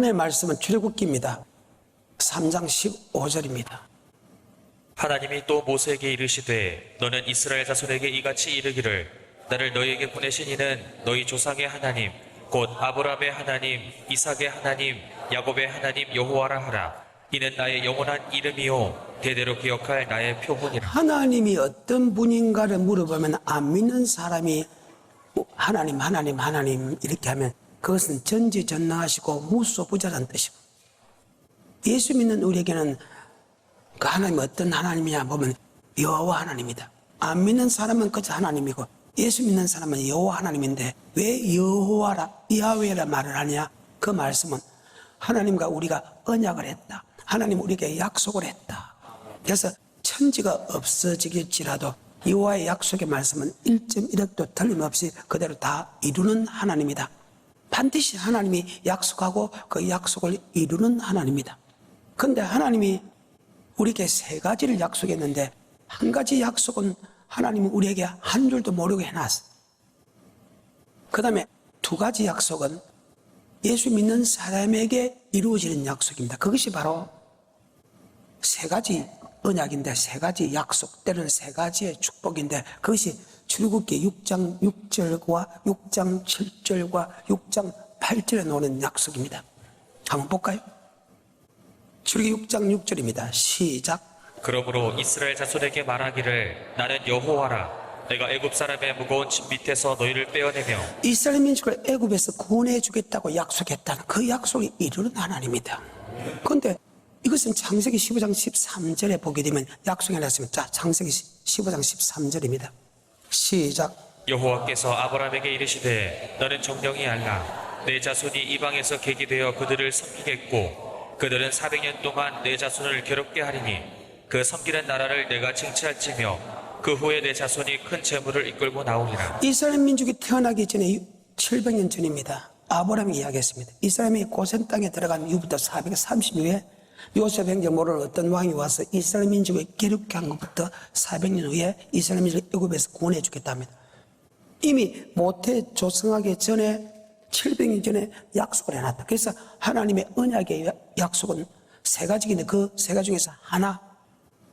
오늘 말씀은 출애굽기입니다. 3장 15절입니다. 하나님이 또 모세에게 이르시되 너는 이스라엘 자손에게 이같이 이르기를 나를 너희에게 보내신 이는 너희 조상의 하나님 곧 아브라함의 하나님 이삭의 하나님 야곱의 하나님 여호와라 하라. 이는 나의 영원한 이름이요 대대로 기억할 나의 표본이라. 하나님이 어떤 분인가를 물어보면 안 믿는 사람이 하나님 이렇게 하면 그것은 전지전능하시고 무소부자라는 뜻이고, 예수 믿는 우리에게는 그 하나님 어떤 하나님이냐 보면 여호와 하나님이다. 안 믿는 사람은 그저 하나님이고 예수 믿는 사람은 여호와 하나님인데 왜 여호와라 야훼라 말을 하냐? 그 말씀은 하나님과 우리가 언약을 했다. 하나님 우리에게 약속을 했다. 그래서 천지가 없어지겠지라도 여호와의 약속의 말씀은 1.1억도 틀림없이 그대로 다 이루는 하나님이다. 반드시 하나님이 약속하고 그 약속을 이루는 하나님이다. 그런데 하나님이 우리에게 세 가지를 약속했는데 한 가지 약속은 하나님이 우리에게 한 줄도 모르게 해놨어. 그 다음에 두 가지 약속은 예수 믿는 사람에게 이루어지는 약속입니다. 그것이 바로 세 가지 언약인데, 세 가지 약속, 때는 세 가지의 축복인데, 그것이 출애굽기 6장 6절과 6장 7절과 6장 8절에 나오는 약속입니다. 한번 볼까요? 출애굽기 6장 6절입니다. 시작. 그러므로 이스라엘 자손에게 말하기를 나는 여호와라. 내가 애굽 사람의 무거운 짐 밑에서 너희를 빼어내며 이스라엘 민족을 애굽에서 구원해 주겠다고 약속했다는 그 약속이 이루는 하나님이다. 그런데 이것은 창세기 15장 13절에 보게 되면 약속이 나왔습니다. 자, 창세기 15장 13절입니다. 시작. 여호와께서 아브라함에게 이르시되 너는 정령이 알라. 내 자손이 이방에서 객이 되어 그들을 섬기겠고 그들은 400년 동안 내 자손을 괴롭게 하리니 그 섬기는 나라를 내가 쟁취할지며 그 후에 내 자손이 큰 재물을 이끌고 나오리라. 이스라엘 민족이 태어나기 전에 700년 전입니다. 아브라함이 이야기했습니다. 이스라엘이 고센 땅에 들어간 이후부터 430년에 요셉 행정 모르는 어떤 왕이 와서 이스라엘 민족을 괴롭게 한 것부터 400년 후에 이스라엘 민족을 애굽에서 구원해 주겠다 합니다. 이미 모태 조성하기 전에 700년 전에 약속을 해놨다. 그래서 하나님의 언약의 약속은 세 가지인데 그 세 가지 중에서 하나,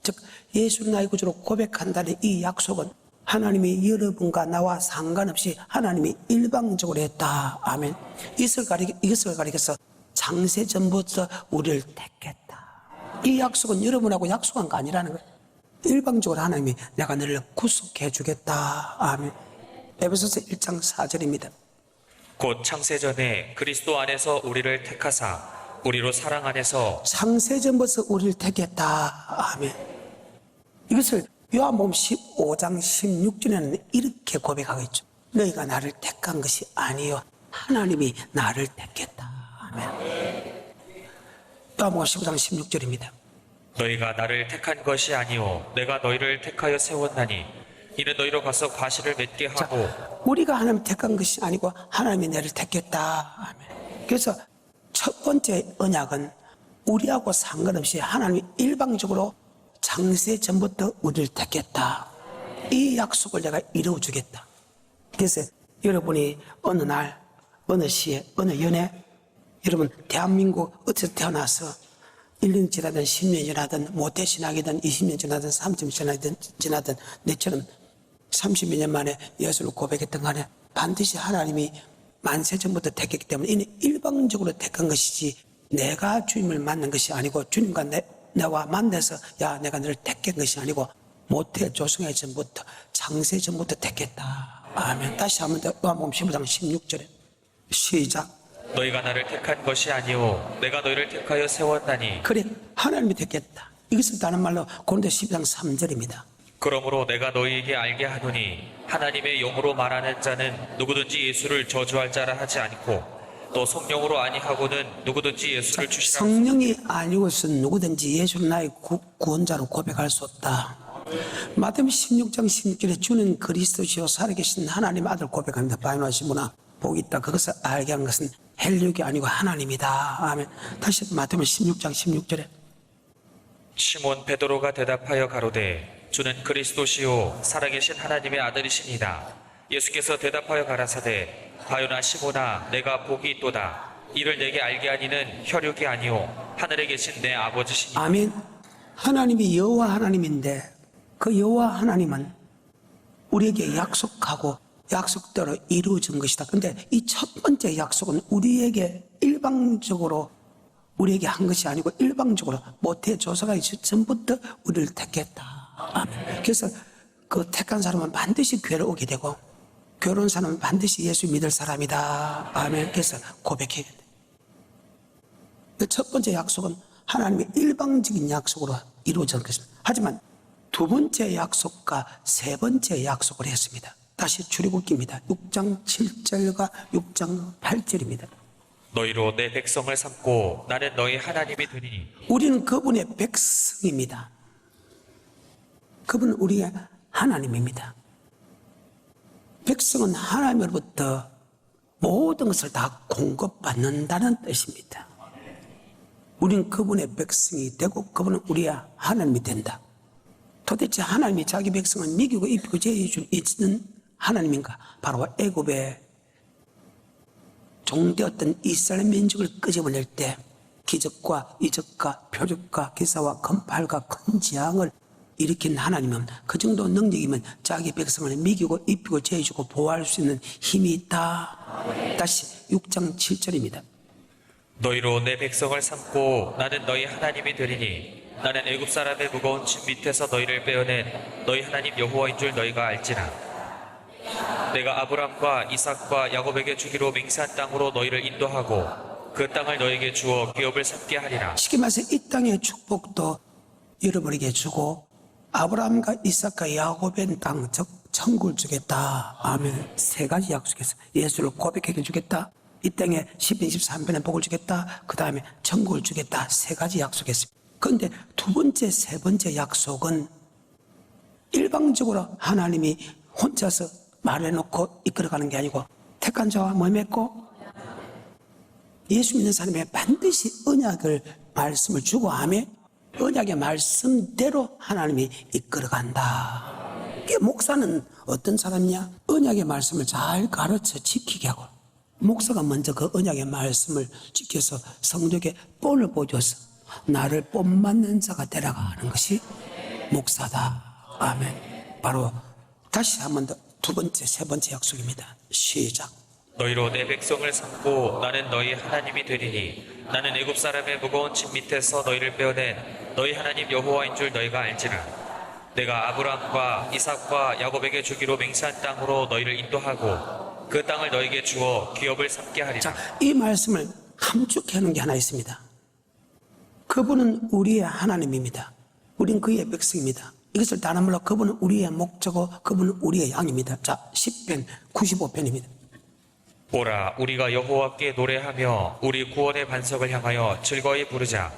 즉 예수를 나의 구주로 고백한다는 이 약속은 하나님이 여러분과 나와 상관없이 하나님이 일방적으로 했다. 아멘. 이것을 가리켜서 창세전부터 우리를 택했다. 이 약속은 여러분하고 약속한 거 아니라는 거예요. 일방적으로 하나님이 내가 너를 구속해 주겠다. 아멘. 에베소서 1장 4절입니다. 곧 창세전에 그리스도 안에서 우리를 택하사 우리로 사랑 안에서 창세전부터 우리를 택했다. 아멘. 이것을 요한복음 15장 16절에는 이렇게 고백하고 있죠. 너희가 나를 택한 것이 아니요 하나님이 나를 택했다. 아멘. 요한복음 15장 16절입니다. 너희가 나를 택한 것이 아니오 내가 너희를 택하여 세웠나니 이는 너희로 가서 과실을 맺게 하고. 우리가 하나님 택한 것이 아니고 하나님이 나를 택했다. 아멘. 그래서 첫 번째 언약은 우리하고 상관없이 하나님이 일방적으로 창세 전부터 우리를 택했다. 이 약속을 내가 이루어주겠다. 그래서 여러분이 어느 날, 어느 시에, 어느 연에 여러분 대한민국 어디서 태어나서 1년 지나든 10년 지나든 모태신앙이든 20년 지나든 30년 지나든 내처럼 30몇 년 만에 예수를 고백했던 간에 반드시 하나님이 만세 전부터 택했기 때문에 이는 일방적으로 택한 것이지 내가 주님을 만난 것이 아니고 주님과 내와 만나서 야 내가 너를 택한 것이 아니고 모태 조성의 전부터 창세 전부터 택했다. 아멘. 다시 한번 더 요한복음 15장 16절에 시작. 너희가 나를 택한 것이 아니오 내가 너희를 택하여 세웠나니. 그래 하나님이 택했다. 이것을 다른 말로 고린도 12장 3절입니다. 그러므로 내가 너희에게 알게 하노니 하나님의 영으로 말하는 자는 누구든지 예수를 저주할 자라 하지 않고 또 성령으로 아니하고는 누구든지 예수를 주시라. 성령이 아니고서는 누구든지 예수를 나의 구원자로 고백할 수 없다. 마태복음 16장 16절에 주는 그리스도시요 살아계신 하나님 아들 고백합니다. 바이노아 시모나 복이 있다. 그것을 알게 한 것은 헬력이 아니고 하나님이다. 아멘. 다시 마태복음 16장 16절에 시몬 베드로가 대답하여 가로되 주는 그리스도시요 살아계신 하나님의 아들이시니이다. 예수께서 대답하여 가라사대 바요나 시모나 내가 복이 있도다. 이를 내게 알게 하니는 혈육이 아니요 하늘에 계신 내 아버지시니. 아멘. 하나님이 여호와 하나님인데 그 여호와 하나님은 우리에게 약속하고 약속대로 이루어진 것이다. 근데 이 첫 번째 약속은 우리에게 일방적으로 우리에게 한 것이 아니고 일방적으로 모태 조사가 있을 전부터 우리를 택했다. 아멘. 그래서 그 택한 사람은 반드시 교회를 오게 되고 교회온 사람은 반드시 예수 믿을 사람이다. 아멘. 그래서 고백해야 돼. 그 첫 번째 약속은 하나님의 일방적인 약속으로 이루어진 것입니다. 하지만 두 번째 약속과 세 번째 약속을 했습니다. 다시 출애굽기입니다. 6장 7절과 6장 8절입니다. 너희로 내 백성을 삼고 나는 너희 하나님이 되리니. 우리는 그분의 백성입니다. 그분은 우리의 하나님입니다. 백성은 하나님으로부터 모든 것을 다 공급받는다는 뜻입니다. 우리는 그분의 백성이 되고 그분은 우리의 하나님이 된다. 도대체 하나님이 자기 백성을 먹이고 입히고 제해주는 하나님인가? 바로 애굽의 종되었던 이스라엘 민족을 끄집어낼 때 기적과 이적과 표적과 기사와 금팔과 큰 재앙을 일으킨 하나님은 그 정도 능력이면 자기 백성을 먹이고 입히고 제해주고 보호할 수 있는 힘이 있다. 다시 6장 7절입니다. 너희로 내 백성을 삼고 나는 너희 하나님이 되리니. 나는 애굽 사람의 무거운 짐 밑에서 너희를 빼어낸 너희 하나님 여호와인 줄 너희가 알지라. 내가 아브람과 이삭과 야곱에게 주기로 맹세한 땅으로 너희를 인도하고 그 땅을 너희에게 주어 기업을 삼게 하리라. 쉽게 말해서 이 땅의 축복도 여러분에게 주고 아브라함과 이삭과 야곱의 땅, 즉 천국을 주겠다. 아멘. 세 가지 약속했어. 예수를 고백해 주겠다. 이 땅에 10편 23편의 복을 주겠다. 그 다음에 천국을 주겠다. 세 가지 약속했습니다. 그런데 두 번째, 세 번째 약속은 일방적으로 하나님이 혼자서 말해놓고 이끌어가는 게 아니고 택한 자와 뭐 맺고 예수 믿는 사람에게 반드시 언약을 말씀을 주고 하며 언약의 말씀대로 하나님이 이끌어간다. 이게 목사는 어떤 사람이냐? 언약의 말씀을 잘 가르쳐 지키게 하고 목사가 먼저 그 언약의 말씀을 지켜서 성도에게 본을 보여줘서 나를 본 맞는 자가 되라가는 것이 목사다. 아멘. 바로 다시 한 번 더 두 번째, 세 번째 약속입니다. 시작. 너희로 내 백성을 삼고 나는 너희 하나님이 되리니. 나는 애굽 사람의 무거운 짐 밑에서 너희를 빼어낸 너희 하나님 여호와인 줄 너희가 알지라. 내가 아브라함과 이삭과 야곱에게 주기로 맹세한 땅으로 너희를 인도하고 그 땅을 너희에게 주어 기업을 삼게 하리라. 자, 이 말씀을 함축해 놓은 게 하나 있습니다. 그분은 우리의 하나님입니다. 우린 그의 백성입니다. 이것을 단어물로 그분은 우리의 목자고 그분은 우리의 양입니다. 자, 10편 95편입니다. 오라, 우리가 여호와께 노래하며 우리 구원의 반석을 향하여 즐거이 부르자.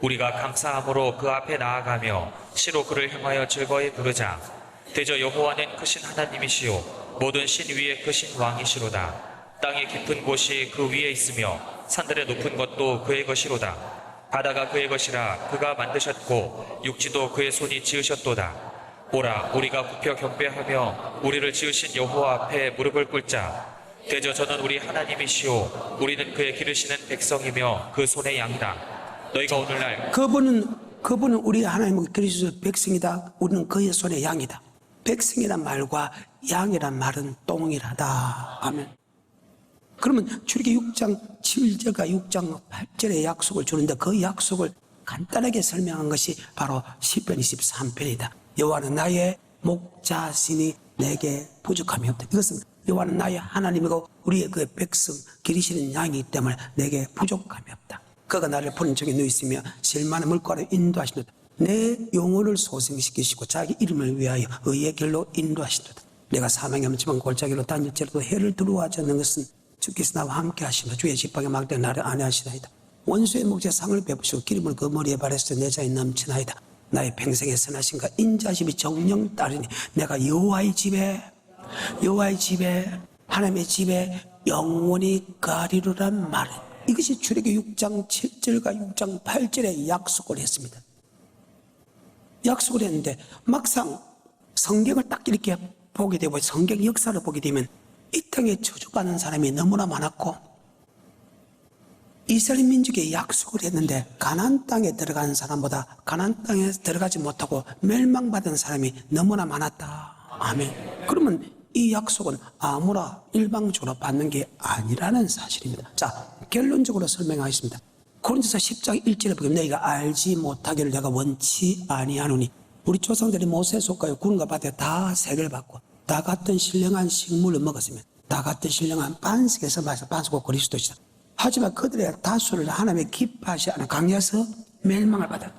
우리가 감사함으로 그 앞에 나아가며 시로 그를 향하여 즐거이 부르자. 대저 여호와는 크신 하나님이시요 모든 신 위에 크신 왕이시로다. 땅의 깊은 곳이 그 위에 있으며 산들의 높은 것도 그의 것이로다. 바다가 그의 것이라 그가 만드셨고 육지도 그의 손이 지으셨도다. 오라, 우리가 굽혀 경배하며 우리를 지으신 여호와 앞에 무릎을 꿇자. 대저 저는 우리 하나님이시오 우리는 그의 기르시는 백성이며 그 손의 양이다. 너희가 오늘날 그분은 우리 하나님의 그리스도의 백성이다. 우리는 그의 손의 양이다. 백성이란 말과 양이란 말은 동일하다. 아멘. 그러면 출애굽기 6장 7절과 6장 8절의 약속을 주는데 그 약속을 간단하게 설명한 것이 바로 시편 23편이다. 여호와는 나의 목자시니 내게 부족함이 없다. 이것은 여호와는 나의 하나님이고 우리의 그 백성 기르시는 양이기 때문에 내게 부족함이 없다. 그가 나를 푸른 쪽에 누이시며 실만한 물가로 인도하시도다. 내 영혼을 소생시키시고 자기 이름을 위하여 의의 길로 인도하시도다. 내가 사망의 엄침한 골짜기로 다닐지라도 해를 두려워하지 않는 것은 주께서 나와 함께 하시며 주의 지팡이 막대 나를 안위하시나이다. 원수의 목에 상을 베푸시고 기름을 그 머리에 바르시되 내 자에 넘치나이다. 나의 평생의 선하신가 인자심이 정령 따르니 내가 여호와의 집에 하나님의 집에 영원히 가리로란 말. 이것이 출애굽기 6장 7절과 6장 8절에 약속을 했습니다. 약속을 했는데 막상 성경을 딱 이렇게 보게 되고 성경 역사를 보게 되면 이 땅에 저주받는 사람이 너무나 많았고 이스라엘 민족이 약속을 했는데 가나안 땅에 들어가는 사람보다 가나안 땅에 들어가지 못하고 멸망받은 사람이 너무나 많았다. 아멘. 그러면 이 약속은 아무나 일방적으로 받는 게 아니라는 사실입니다. 자, 결론적으로 설명하겠습니다. 고린도서 10장 1절에 보면 너희가 알지 못하기를 내가 원치 아니하노니 우리 조상들이 모세 속가요 구름과 바다에 다 세례를 받고 다 같은 신령한 식물을 먹었으며 다 같은 신령한 반석에서 마셔 반석과 그리스도시다. 하지만 그들의 다수를 하나님의 기뻐하지 않은 강에서 멸망을 받아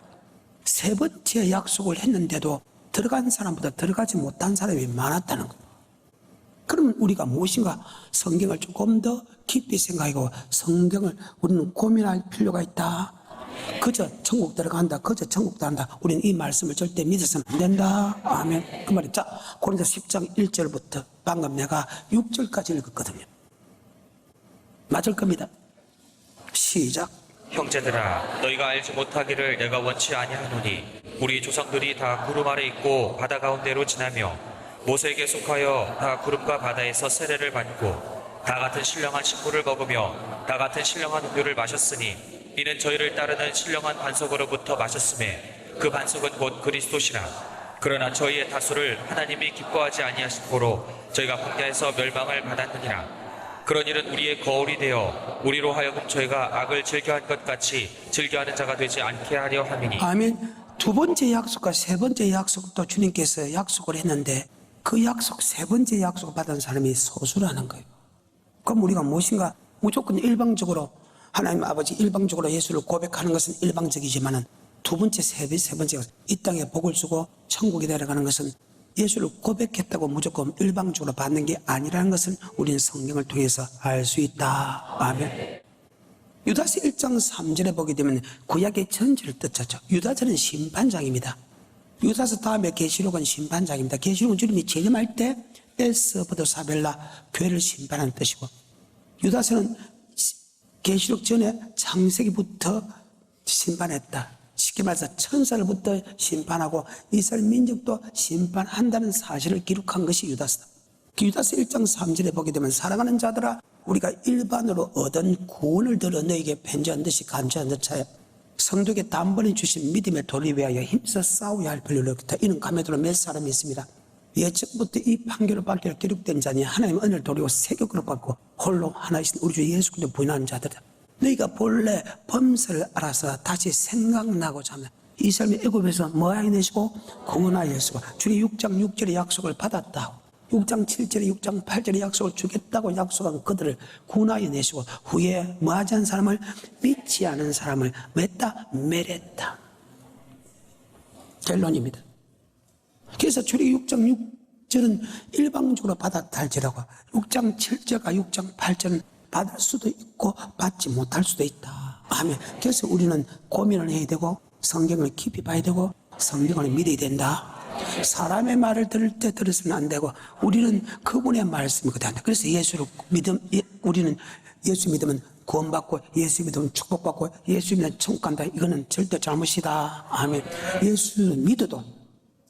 세 번째 약속을 했는데도 들어간 사람보다 들어가지 못한 사람이 많았다는 거예요. 그러면 우리가 무엇인가 성경을 조금 더 깊이 생각하고 성경을 우리는 고민할 필요가 있다. 그저 천국 들어간다. 그저 천국 들어간다. 우리는 이 말씀을 절대 믿어서는 안 된다. 아멘. 그 말이 자, 고린도서 10장 1절부터 방금 내가 6절까지 읽었거든요. 맞을 겁니다. 시작. 형제들아 너희가 알지 못하기를 내가 원치 아니하노니 우리 조상들이 다 구름 아래 있고 바다 가운데로 지나며 모세에게 속하여 다 구름과 바다에서 세례를 받고 다 같은 신령한 식물을 먹으며 다 같은 신령한 음료를 마셨으니 이는 저희를 따르는 신령한 반석으로부터 마셨음에 그 반석은 곧 그리스도시라. 그러나 저희의 다수를 하나님이 기뻐하지 아니하시므로 저희가 광야에서 멸망을 받았느니라. 그런 일은 우리의 거울이 되어 우리로 하여금 저희가 악을 즐겨한 것 같이 즐겨하는 자가 되지 않게 하려 함이니. 아멘. 두 번째 약속과 세 번째 약속도 주님께서 약속을 했는데 그 약속 세 번째 약속을 받은 사람이 소수라는 거예요. 그럼 우리가 무엇인가 무조건 일방적으로 하나님 아버지 일방적으로 예수를 고백하는 것은 일방적이지만은 두 번째 세 번째 이 땅에 복을 주고 천국에 데려가는 것은 예수를 고백했다고 무조건 일방적으로 받는 게 아니라는 것을 우리는 성경을 통해서 알 수 있다. 아멘. 유다서 1장 3절에 보게 되면 구약의 전체를 뜻하죠. 유다서는 심판장입니다. 유다서 다음에 계시록은 심판장입니다. 계시록은 주님이 재림할 때 에스보드사벨라 교회를 심판하는 뜻이고 유다서는 계시록 전에 창세기부터 심판했다. 쉽게 말해서 천사를부터 심판하고 이스라엘 민족도 심판한다는 사실을 기록한 것이 유다서다. 유다서 1장 3절에 보게 되면 사랑하는 자들아 우리가 일반으로 얻은 구원을 들어 너에게 편지한 듯이 간주한 듯하여 성도에게 단번에 주신 믿음의 도를 위하여 힘써 싸워야 할 필요를 없다. 이는 감회도로 몇 사람이 있습니다. 예측부터 이 판결을 받기로 기록된 자니 하나님 은혜를 도리고 세교를 받고 홀로 하나이신 우리 주 예수 그리스도 부인하는 자들이다. 너희가 본래 범사를 알아서 다시 생각나고자 하면 이 사람이 애굽에서 뭐하여 내시고 공헌하여 내시고 주님 6장 6절의 약속을 받았다고 6장 7절에 6장 8절의 약속을 주겠다고 약속한 그들을 구원하여 내시고 후에 뭐하지 않은 사람을 믿지 않은 사람을 맺다 매랬다. 결론입니다. 그래서 주님 6장 6절은 일방적으로 받았다 할지라고 6장 7절과 6장 8절은 받을 수도 있고 받지 못할 수도 있다. 아멘. 그래서 우리는 고민을 해야 되고 성경을 깊이 봐야 되고 성경을 믿어야 된다. 사람의 말을 들을 때 들으면 안 되고 우리는 그분의 말씀이 그대로 한다. 그래서 예수를 우리는 예수 믿으면 구원받고 예수 믿으면 축복받고 예수 믿으면 천국 간다. 이거는 절대 잘못이다. 아멘. 예수를 믿어도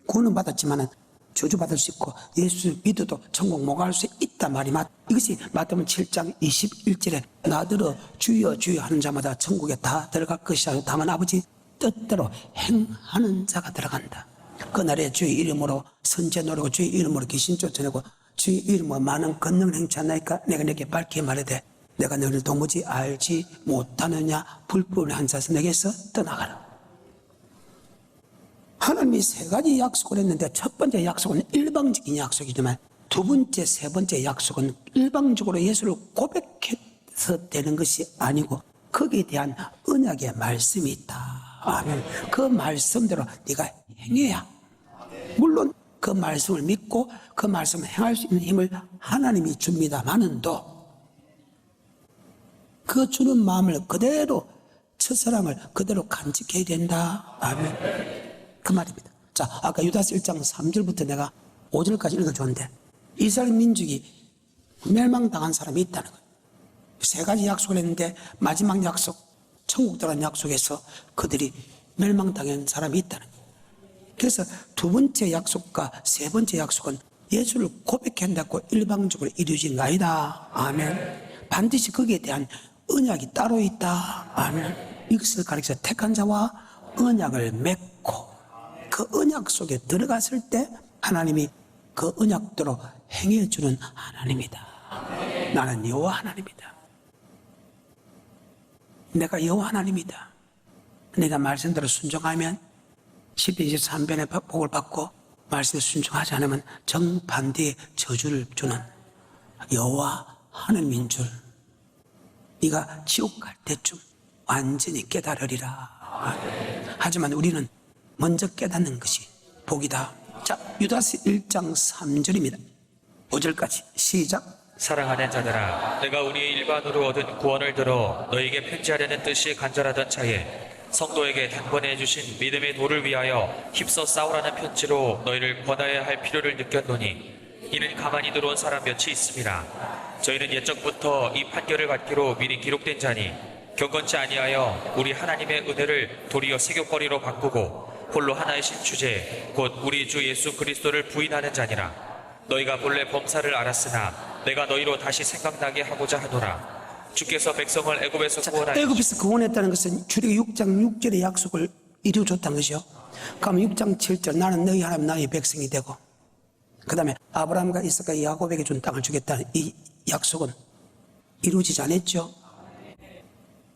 구원은 받았지만은 저주받을 수 있고 예수 믿어도 천국 못 갈 수 있단 말이 맞. 이것이 마태복음 7장 21절에 나더러 주여 주여 하는 자마다 천국에 다 들어갈 것이라. 다만 아버지 뜻대로 행하는 자가 들어간다. 그날에 주의 이름으로 선제 노리고 주의 이름으로 귀신 쫓아내고 주의 이름으로 많은 권능을 행치 않나이까 내가 내게 밝게 말하되 내가 너를 도무지 알지 못하느냐 불법을 자서 내게서 떠나가라. 하나님이 세 가지 약속을 했는데 첫 번째 약속은 일방적인 약속이지만 두 번째, 세 번째 약속은 일방적으로 예수를 고백해서 되는 것이 아니고 거기에 대한 언약의 말씀이 있다. 아멘. 그 말씀대로 네가 행해야 물론 그 말씀을 믿고 그 말씀을 행할 수 있는 힘을 하나님이 줍니다마는도 그 주는 마음을 그대로 첫사랑을 그대로 간직해야 된다. 아멘. 그 말입니다. 자, 아까 유다서 1장 3절부터 내가 5절까지 읽어줬는데 이스라엘 민족이 멸망당한 사람이 있다는 거예요. 세 가지 약속을 했는데 마지막 약속 천국 들어간 약속에서 그들이 멸망당한 사람이 있다는 거예요. 그래서 두 번째 약속과 세 번째 약속은 예수를 고백한다고 일방적으로 이루어진 거 아니다. 아멘. 반드시 거기에 대한 언약이 따로 있다. 아멘. 이것을 가리켜 택한 자와 언약을 맺고 그 언약 속에 들어갔을 때 하나님이 그 언약대로 행해주는 하나님이다. 나는 여호와 하나님이다. 내가 여호와 하나님이다. 내가 말씀대로 순종하면 10편 23편의 복을 받고 말씀에 순종하지 않으면 정반대의 저주를 주는 여호와 하나님인 줄 네가 지옥 갈 때쯤 완전히 깨달으리라. 하지만 우리는 먼저 깨닫는 것이 복이다. 자, 유다서 1장 3절입니다. 5절까지 시작. 사랑하는 자들아, 내가 우리의 일반으로 얻은 구원을 들어 너에게 편지하려는 뜻이 간절하던 차에 성도에게 단번에 주신 믿음의 도를 위하여 힘써 싸우라는 편지로 너희를 권하여야 할 필요를 느꼈노니 이는 가만히 들어온 사람 몇이 있습니다. 저희는 옛적부터 이 판결을 받기로 미리 기록된 자니 경건치 아니하여 우리 하나님의 은혜를 도리어 세교거리로 바꾸고 홀로 하나이신 주제 곧 우리 주 예수 그리스도를 부인하는 자니라. 너희가 본래 범사를 알았으나 내가 너희로 다시 생각나게 하고자 하노라. 주께서 백성을 애굽에서 구원하여 애굽에서 구원했다는 것은 출애굽 6장 6절의 약속을 이루어줬다는 것이요. 그러면 6장 7절 나는 너희 하나님 나의 백성이 되고 그 다음에 아브라함과 이삭과 야곱에게 준 땅을 주겠다는 이 약속은 이루어지지 않았죠.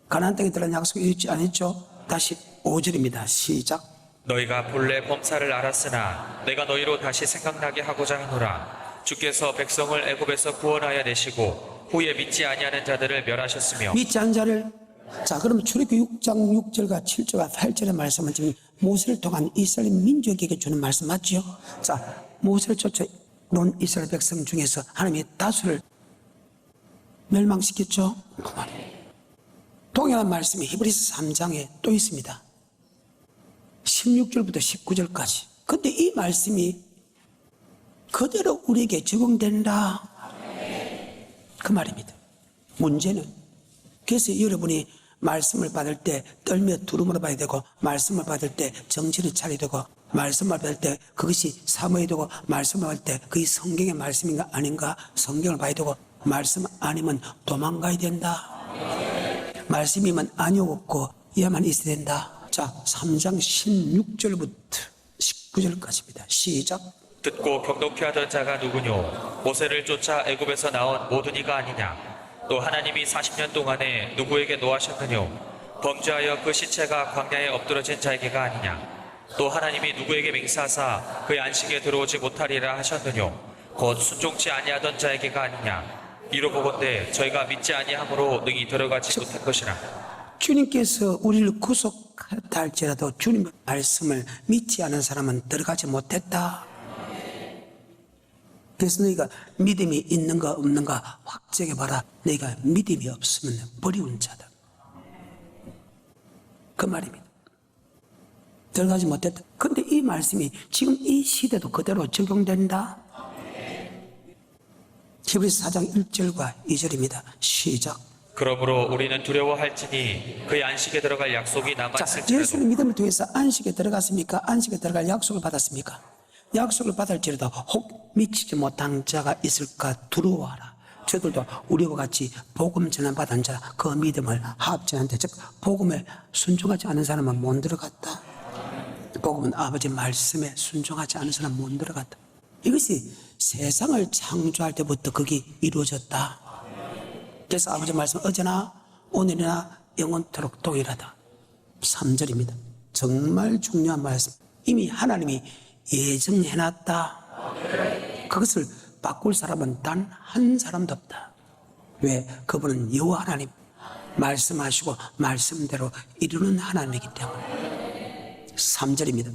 가나안 땅에 들어간 약속이 이루어지지 않았죠. 다시 5절입니다. 시작. 너희가 본래 범사를 알았으나 내가 너희로 다시 생각나게 하고자 하노라. 주께서 백성을 애굽에서 구원하여 내시고 후에 믿지 아니하는 자들을 멸하셨으며 믿지 않은 자를 자 그러면 출애굽 6장 6절과 7절과 8절의 말씀은 지금 모세를 통한 이스라엘 민족에게 주는 말씀 맞죠? 자 모세를 쫓아놓은 이스라엘 백성 중에서 하나님이 다수를 멸망시켰죠? 그 말이에요. 동일한 말씀이 히브리서 3장에 또 있습니다. 16절부터 19절까지. 근데 이 말씀이 그대로 우리에게 적용된다. 그 말입니다. 문제는 그래서 여러분이 말씀을 받을 때 떨며 두루물어 봐야 되고 말씀을 받을 때 정신을 차려야 되고 말씀을 받을 때 그것이 사모해야 되고 말씀을 받을 때 그게 성경의 말씀인가 아닌가 성경을 봐야 되고 말씀 아니면 도망가야 된다. 말씀이면 아니었고 이야만 있어야 된다. 자, 3장 16절부터 19절까지입니다. 시작. 듣고 경독케 하던 자가 누구뇨? 모세를 쫓아 애굽에서 나온 모든 이가 아니냐? 또 하나님이 40년 동안에 누구에게 노하셨느뇨? 범죄하여 그 시체가 광야에 엎드러진 자에게가 아니냐? 또 하나님이 누구에게 맹세하사 그의 안식에 들어오지 못하리라 하셨느뇨? 곧 순종치 아니하던 자에게가 아니냐? 이로 보건대 저희가 믿지 아니함으로 능히 들어가지 못한 것이라. 주님께서 우리를 구속하다 할지라도 주님의 말씀을 믿지 않은 사람은 들어가지 못했다. 그래서 너희가 믿음이 있는가 없는가 확정해봐라. 너희가 믿음이 없으면 버리운 자다. 그 말입니다. 들어가지 못했다. 근데 이 말씀이 지금 이 시대도 그대로 적용된다. 히브리서 4장 1절과 2절입니다. 시작. 그러므로 우리는 두려워할지니 그의 안식에 들어갈 약속이 자, 남았을지라도 예수의 믿음을 통해서 안식에 들어갔습니까? 안식에 들어갈 약속을 받았습니까? 약속을 받을지라도 혹 미치지 못한 자가 있을까 두려워하라. 저들도 우리와 같이 복음 전환 받은 자 그 믿음을 합전한테 즉 복음에 순종하지 않은 사람은 못 들어갔다. 복음은 아버지 말씀에 순종하지 않은 사람은 못 들어갔다. 이것이 세상을 창조할 때부터 그게 이루어졌다. 그래서 아버지 말씀 어제나 오늘이나 영원토록 동일하다. 3절입니다. 정말 중요한 말씀. 이미 하나님이 예정해놨다. 그것을 바꿀 사람은 단 한 사람도 없다. 왜? 그분은 여호와 하나님 말씀하시고 말씀대로 이루는 하나님이기 때문에. 3절입니다.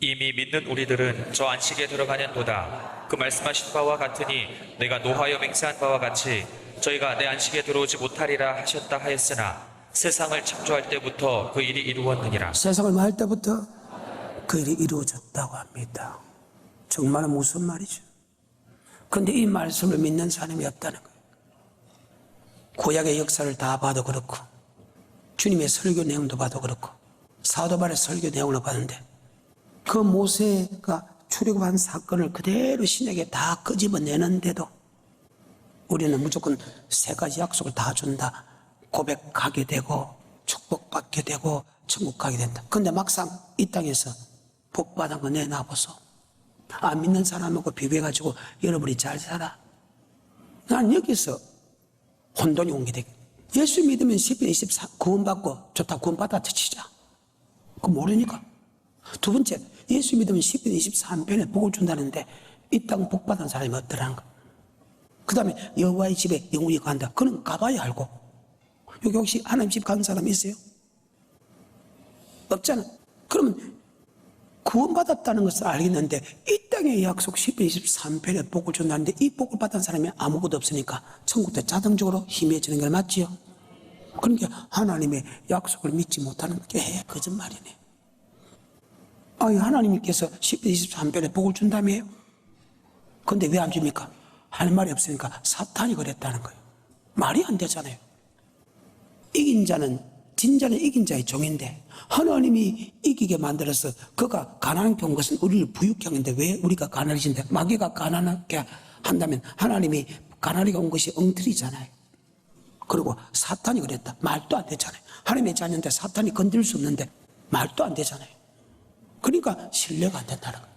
이미 믿는 우리들은 저 안식에 들어가는도다. 그 말씀하신 바와 같으니 내가 노하여 맹세한 바와 같이 저희가 내 안식에 들어오지 못하리라 하셨다 하였으나 세상을 창조할 때부터 그 일이 이루었느니라. 세상을 할 때부터 그 일이 이루어졌다고 합니다. 정말 무슨 말이죠? 그런데 이 말씀을 믿는 사람이 없다는 거예요. 구약의 역사를 다 봐도 그렇고 주님의 설교 내용도 봐도 그렇고 사도바울의 설교 내용을 봤는데 그 모세가 출애굽한 사건을 그대로 신약에 다 끄집어내는데도 우리는 무조건 세 가지 약속을 다 준다. 고백하게 되고 축복받게 되고 천국 가게 된다. 근데 막상 이 땅에서 복받은 거 내놔보소. 안 믿는 사람하고 비교해가지고 여러분이 잘 살아. 난 여기서 혼돈이 온 게 되겠다. 예수 믿으면 10편 24 구원받고 좋다, 구원받아 치자. 그거 모르니까. 두 번째, 예수 믿으면 10편 23편에 복을 준다는데 이 땅 복받은 사람이 어떠라는 거야. 그 다음에 여호와의 집에 영원히 간다. 그는 가봐야 알고. 여기 혹시 하나님 집 간 사람 있어요? 없잖아. 그러면 구원받았다는 것을 알겠는데 이 땅의 약속 10편 23편에 복을 준다는데 이 복을 받은 사람이 아무것도 없으니까 천국도 자동적으로 희미해지는 게 맞지요. 그러니까 하나님의 약속을 믿지 못하는 게 거짓말이네. 하나님께서 10편 23편에 복을 준다며요? 근데 왜 안 줍니까? 할 말이 없으니까 사탄이 그랬다는 거예요. 말이 안 되잖아요. 이긴 자는 진자는 이긴 자의 종인데 하나님이 이기게 만들어서 그가 가난하게 온 것은 우리를 부유케 하는데 왜 우리가 가난해진데 마귀가 가난하게 한다면 하나님이 가난하게 온 것이 엉터리잖아요. 그리고 사탄이 그랬다. 말도 안 되잖아요. 하나님의 자녀인데 사탄이 건들 수 없는데 말도 안 되잖아요. 그러니까 신뢰가 안 된다는 거예요.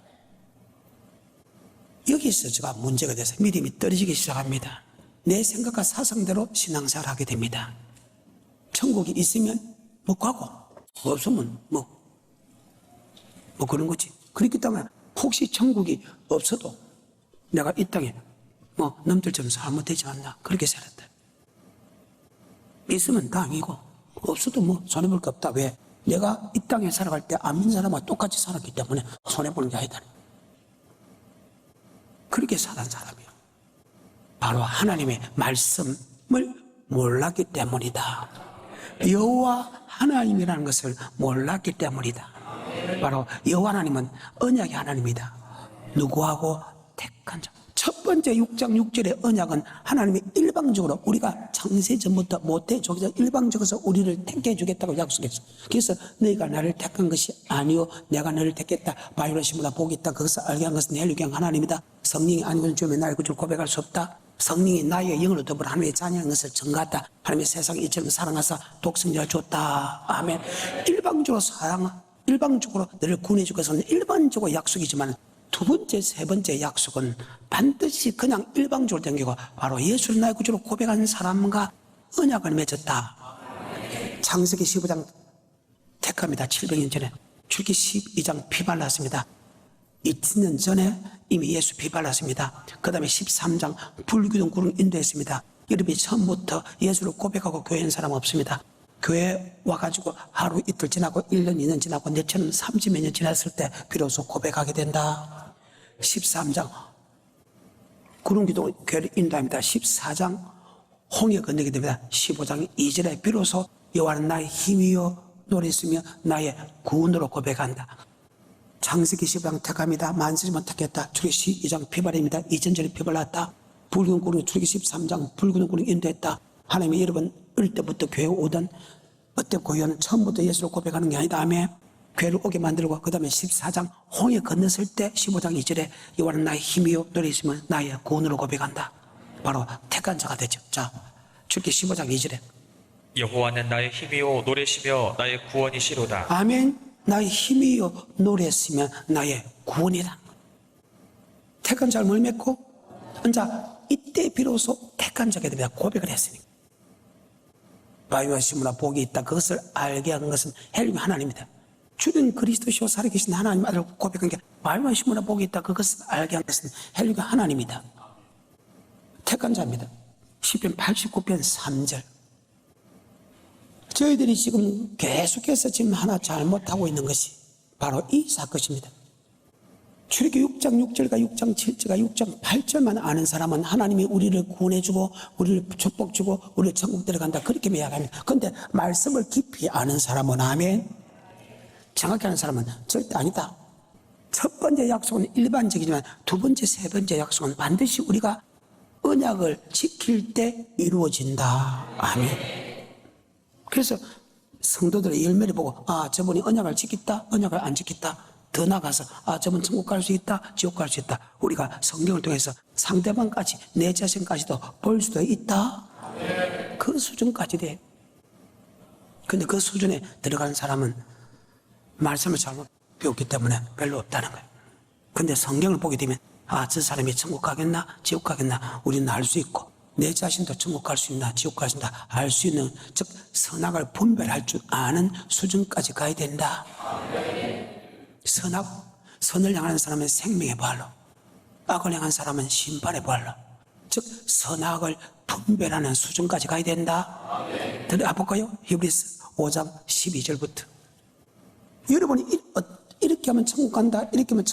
여기서 제가 문제가 돼서 믿음이 떨어지기 시작합니다. 내 생각과 사상대로 신앙생활을 하게 됩니다. 천국이 있으면 뭐 가고 없으면 뭐 그런 거지. 그렇기 때문에 혹시 천국이 없어도 내가 이 땅에 뭐 남들처럼 살면 되지 않나 그렇게 살았다. 있으면 다행이고 없어도 뭐 손해볼 게 없다. 왜? 내가 이 땅에 살아갈 때 안 믿는 사람과 똑같이 살았기 때문에 손해보는 게 아니다. 그렇게 살은 사람이요. 바로 하나님의 말씀을 몰랐기 때문이다. 여호와 하나님이라는 것을 몰랐기 때문이다. 바로 여호와 하나님은 언약의 하나님이다. 누구하고? 택한 자. 첫 번째 6장 6절의 언약은 하나님이 일방적으로 우리가 창세전부터 모태조기서 일방적으로 우리를 택해 주겠다고 약속했어. 그래서 너희가 나를 택한 것이 아니요 내가 너를 택했다. 바위로 심으라 복이 있다. 그것을 알게 한 것은 헬리경 하나님이다. 성령이 아니고는 주면 나의 구주를 고백할 수 없다. 성령이 나의 영으로 더불어 하나님의 자녀인 것을 증거했다. 하나님의 세상에 이처럼 사랑하사 독생자를 줬다. 아멘. 일방적으로 너를 구원해 줄 것은 일반적으로 약속이지만 두 번째, 세 번째 약속은 반드시 그냥 일방적으로 된 게고 바로 예수를 나의 구주로 고백하는 사람과 언약을 맺었다. 창세기 15장 택합니다. 700년 전에. 출기 12장 피 발랐습니다. 2000년 전에 이미 예수 피 발랐습니다. 그 다음에 13장 불기둥 구름 인도했습니다. 여러분이 처음부터 예수를 고백하고 교회인 사람 없습니다. 교회 와가지고 하루 이틀 지나고 1년 2년 지나고 내처럼 30몇 년 지났을 때 비로소 고백하게 된다. 13장 구름기둥 교회를 인도합니다. 14장 홍해 건너게 됩니다. 15장 2절에 비로소 여호와는 나의 힘이요 노래했으며 나의 구원으로 고백한다. 창세기 15장 택합니다. 만세리만 택했다. 출애굽기 12장 피발입니다. 2000전에 피발났다. 붉은 구름 출애굽기 13장 붉은 구름 인도했다. 하나님이 여러분 어릴 때부터 교회 오던 어때 고요는 처음부터 예수를 고백하는 게 아니다. 아멘. 교회를 오게 만들고 그 다음에 14장 홍해 건넜을 때 15장 2절에 여호와는 나의 힘이요 너를 있으면 나의 구원으로 고백한다. 바로 택한 자가 되죠. 자, 출애굽기 15장 2절에 여호와는 나의 힘이요 노래시며 나의 구원이시로다. 아멘. 나의 힘이요 노래했으면 나의 구원이다. 택한 자를 뭘 맺고 자 이때 비로소 택한 자가 됩니다. 고백을 했으니까. 바위와 심으라 복이 있다. 그것을 알게 한 것은 헬리경 하나님이다. 주는 그리스도시요 살아계신 하나님 아들 고백한 게 바위와 심으라 복이 있다. 그것을 알게 한 것은 헬리경 하나님이다. 택한 자입니다. 시편 89편 3절. 저희들이 지금 계속해서 지금 하나 잘못하고 있는 것이 바로 이 사건입니다. 출애굽기 6장 6절과 6장 7절과 6장 8절만 아는 사람은 하나님이 우리를 구원해주고 우리를 축복주고 우리를 천국 들어간다 그렇게 이야기합니다. 그런데 말씀을 깊이 아는 사람은 아멘. 정확히 아는 사람은 절대 아니다. 첫 번째 약속은 일반적이지만 두 번째, 세 번째 약속은 반드시 우리가 언약을 지킬 때 이루어진다. 아멘. 그래서 성도들의 열매를 보고 저분이 언약을 지켰다, 언약을 안 지켰다. 더 나가서 저분 천국 갈 수 있다, 지옥 갈 수 있다. 우리가 성경을 통해서 상대방까지 내 자신까지도 볼 수도 있다. 그 수준까지 돼. 근데 그 수준에 들어가는 사람은 말씀을 잘못 배웠기 때문에 별로 없다는 거예요. 근데 성경을 보게 되면 저 사람이 천국 가겠나 지옥 가겠나 우리는 알 수 있고, 내 자신도 천국 갈 수 있나 지옥 갈 수 있나 알 수 있는, 즉 선악을 분별할 줄 아는 수준까지 가야 된다. 선을 향하는 사람은 생명의 부활로, 악을 향한 사람은 심판의 부활로, 즉 선악을 분별하는 수준까지 가야 된다. 들어볼까요? 히브리서 5장 12절부터. 여러분이 이렇게 하면 천국 간다, 이렇게 하면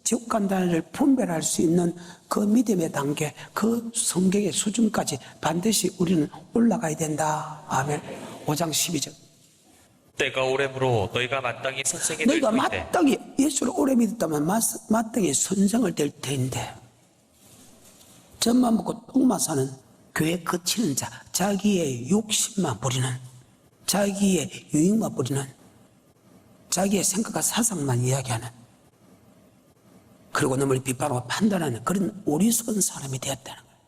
지옥 간다를 분별할 수 있는 그 믿음의 단계, 그 성경의 수준까지 반드시 우리는 올라가야 된다. 아멘. 5장 12절. 때가 오래므로 너희가 마땅히 선생이 될 너희가 터인데 마땅히 예수를 오래 믿었다면 마땅히 선생을 될 터인데, 젖만 먹고 똥만 사는 교회 거치는 자, 자기의 욕심만 부리는, 자기의 유익만 부리는, 자기의 생각과 사상만 이야기하는, 그리고 남을 비판하고 판단하는 그런 어리석은 사람이 되었다는 거예요.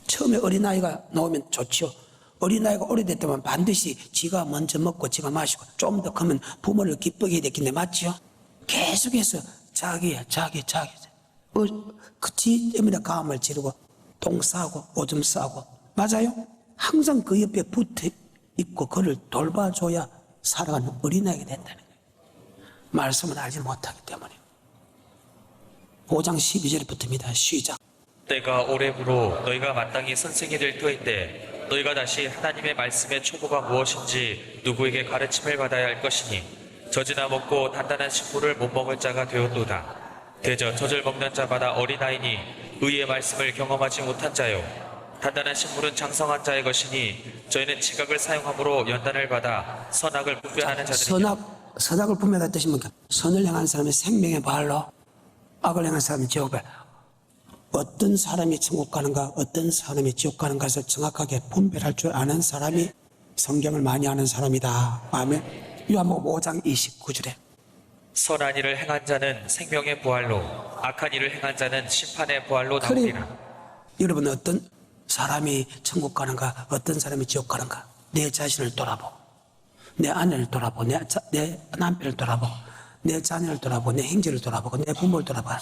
처음에 어린아이가 나오면 좋지요. 어린아이가 오래됐다면 반드시 지가 먼저 먹고 지가 마시고 좀 더 크면 부모를 기쁘게 해야 되겠네. 맞죠? 계속해서 자기 지 때문에 가음을 지르고 똥 싸고 오줌 싸고, 맞아요? 항상 그 옆에 붙어 있고 그를 돌봐줘야 살아가는 어린아이가 된다는 거예요. 말씀을 알지 못하기 때문에. 5장 12절에 붙습니다. 시작. 때가 오래므로 너희가 마땅히 선생이 될 터인데 너희가 다시 하나님의 말씀의 초보가 무엇인지 누구에게 가르침을 받아야 할 것이니 젖이나 먹고 단단한 식물을 못 먹을 자가 되었도다. 대저 젖을 먹는 자마다 어린아이니 의의 말씀을 경험하지 못한 자요. 단단한 식물은 장성한 자의 것이니 저희는 지각을 사용함으로 연단을 받아 선악을 분별하는 자들이니. 선악을 분별하는 뜻이 뭡니까? 선을 향한 사람이 생명의 발로, 악을 향한 사람이 지옥을. 어떤 사람이 천국 가는가 어떤 사람이 지옥 가는가 해서 정확하게 분별할 줄 아는 사람이 성경을 많이 아는 사람이다. 아멘. 요한복음 5장 29절에 선한 일을 행한 자는 생명의 부활로 악한 일을 행한 자는 심판의 부활로 나오리라. 여러분, 어떤 사람이 천국 가는가 어떤 사람이 지옥 가는가, 내 자신을 돌아보고, 내 아내를 돌아보고, 내 남편을 돌아보고, 내 자녀를 돌아보고, 내 형제를 돌아보고, 내 부모를 돌아봐.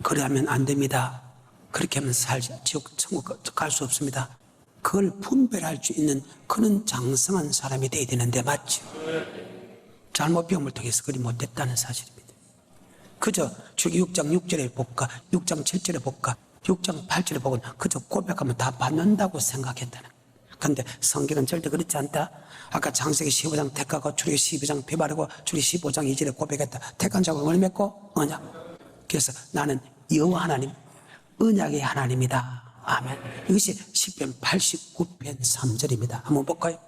그래야면 안 됩니다. 그렇게 하면 지옥 천국 갈 수 없습니다. 그걸 분별할 수 있는 그런 장성한 사람이 돼야 되는데, 맞죠? 잘못 배움을 통해서 그리 못됐다는 사실입니다. 그저 주기 6장 6절에 볼까, 6장 7절에 볼까, 6장 8절에 보고 그저 고백하면 다 받는다고 생각했다는. 그런데 성경은 절대 그렇지 않다. 아까 창세기 15장 택하고 출애굽기 12장 피 바르고 출애굽기 15장 2절에 고백했다. 택한 자가 뭘 맺고? 언약. 그래서 나는 여호와 하나님, 언약의 하나님이다. 아멘. 이것이 시편 89편 3절입니다. 한번 볼까요?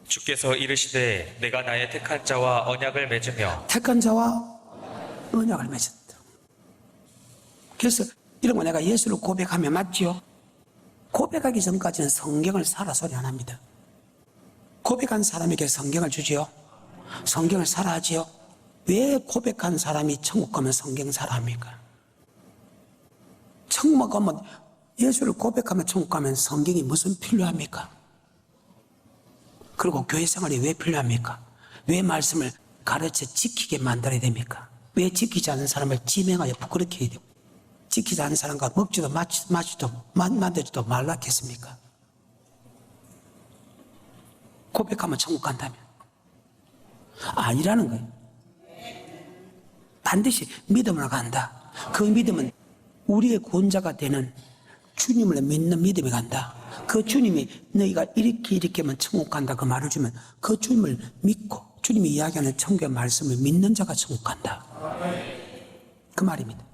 주께서 이르시되 내가 나의 택한 자와 언약을 맺으며. 택한 자와 언약을 맺었다. 그래서 이런 거 내가 예수를 고백하면 맞지요? 고백하기 전까지는 성경을 사라 소리 안 합니다. 고백한 사람에게 성경을 주지요. 성경을 사라 하지요. 왜 고백한 사람이 천국 가면 성경 사라 합니까? 천국 가면, 예수를 고백하면 천국 가면 성경이 무슨 필요합니까? 그리고 교회 생활이 왜 필요합니까? 왜 말씀을 가르쳐 지키게 만들어야 됩니까? 왜 지키지 않는 사람을 지명하여 부끄럽게 해야 되고, 지키지 않는 사람과 먹지도 마시지도 만들지도 말라겠습니까? 고백하면 천국 간다면 아니라는 거예요. 반드시 믿음으로 간다. 그 믿음은 우리의 구원자가 되는 주님을 믿는 믿음이 간다. 그 주님이 너희가 이렇게 하면 천국 간다 그 말을 주면 그 주님을 믿고 주님이 이야기하는 천국의 말씀을 믿는 자가 천국 간다. 그 말입니다.